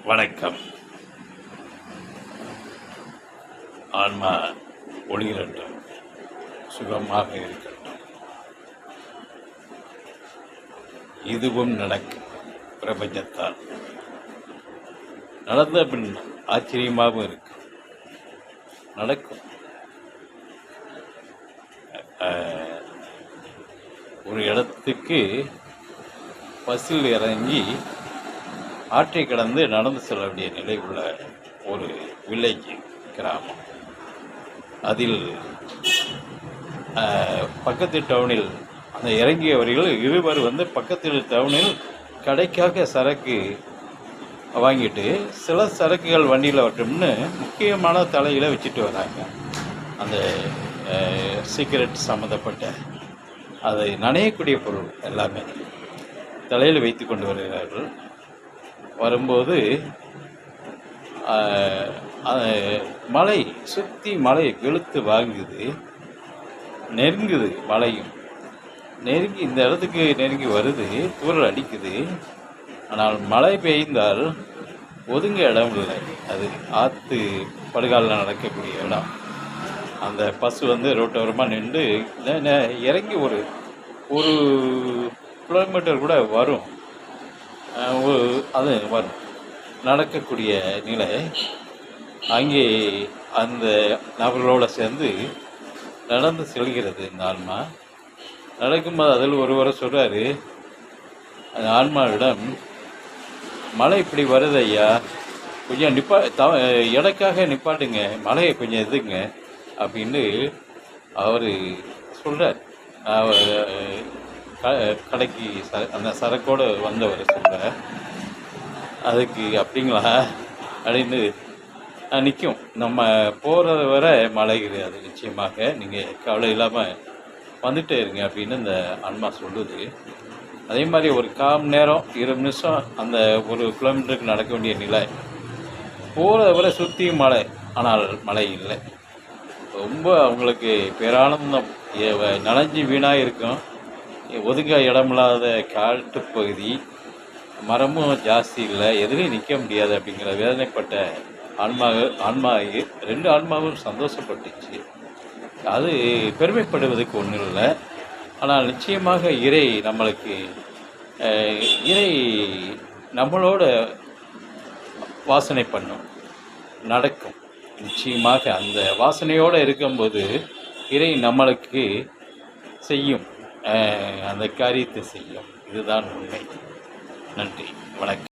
வணக்கம். ஆன்மா ஒளிரட்டும், சுகமாக இருக்கட்டும். இதுவும் நடக்கும். பிரபஞ்சத்தால் நடந்த பின் ஆச்சரியமாகவும் இருக்கு. நடக்கும். ஒரு இடத்துக்கு பஸ்ஸில் இறங்கி ஆற்றை கடந்து நடந்து செல்ல வேண்டிய நிலை உள்ள ஒரு வில்லேஜ் கிராமம். அதில் பக்கத்து டவுனில் அந்த இறங்கியவர்கள் இருவர் பக்கத்து டவுனில் கடைக்காக சரக்கு வாங்கிட்டு சில சரக்குகள் வண்டியில் வரட்டும்னு முக்கியமான தலையில் வச்சுட்டு வராங்க. அந்த சிகரெட் சம்மந்தப்பட்ட அதை நனையக்கூடிய பொருள் எல்லாமே தலையில் வைத்து கொண்டு வருகிறார்கள். வரும்போது மலை சுற்றி மலை வெளுத்து வாங்குது, நெருங்குது. மலையும் நெருங்கி இந்த இடத்துக்கு நெருங்கி வருது, தூரல் அடிக்குது. ஆனால் மழை பெய்ந்தால் ஒதுங்க இடம் இல்லை. அது ஆற்று படுகாலில் நடக்கக்கூடிய இடம். அந்த பஸ் ரோட்டோரமாக நின்று இறங்கி ஒரு கிலோமீட்டர் கூட வரும். அது வரும் நடக்கக்கூடிய நிலை. அங்கே அந்த நபர்களோடு சேர்ந்து நடந்து செல்கிறது இந்த ஆன்மா. நடக்கும்போது அதில் ஒருவரை சொல்கிறாரு, அந்த ஆன்மாவிடம், மழை இப்படி வருது ஐயா, கொஞ்சம் இடக்காக நிப்பாட்டுங்க, மழையை கொஞ்சம் எதுங்க அப்படின்னு அவர் சொல்கிறார். கடைக்கு அந்த சரக்கோடு வந்தவர் சொல்கிற அதுக்கு அப்படிங்களா அப்படின்னு நிற்கும். நம்ம போகிறத வர மழை கிடையாது, நிச்சயமாக நீங்கள் கவலை இல்லாமல் வந்துட்டே இருங்க அப்படின்னு இந்த ஆன்மா சொல்லுது. அதே மாதிரி ஒரு 1/4 மணி நேரம் 20 நிமிஷம் அந்த 1 கிலோமீட்டருக்கு நடக்க வேண்டிய நிலை. போகிறத வரை சுற்றியும் மழை, ஆனால் மழை இல்லை. ரொம்ப அவங்களுக்கு பேரானந்தம். நனைஞ்சி வீணாக இருக்கும். ஒதுங்க இடமில்லாத காட்டு பகுதி, மரமும் ஜாஸ்தி இல்லை, எதுலேயும் நிற்க முடியாது அப்படிங்கிற வேதனைப்பட்ட ஆன்மா 2 ஆன்மாவும் சந்தோஷப்பட்டுச்சு. அது பெருமைப்படுவதற்கு ஒன்றும் இல்லை. ஆனால் நிச்சயமாக இறை நம்மளோட வாசனை பண்ணும், நடக்கும். நிச்சயமாக அந்த வாசனையோடு இருக்கும்போது இறை நம்மளுக்கு செய்யும், அந்த காரியத்தை செய்யும். இதுதான் உண்மை. நன்றி, வணக்கம்.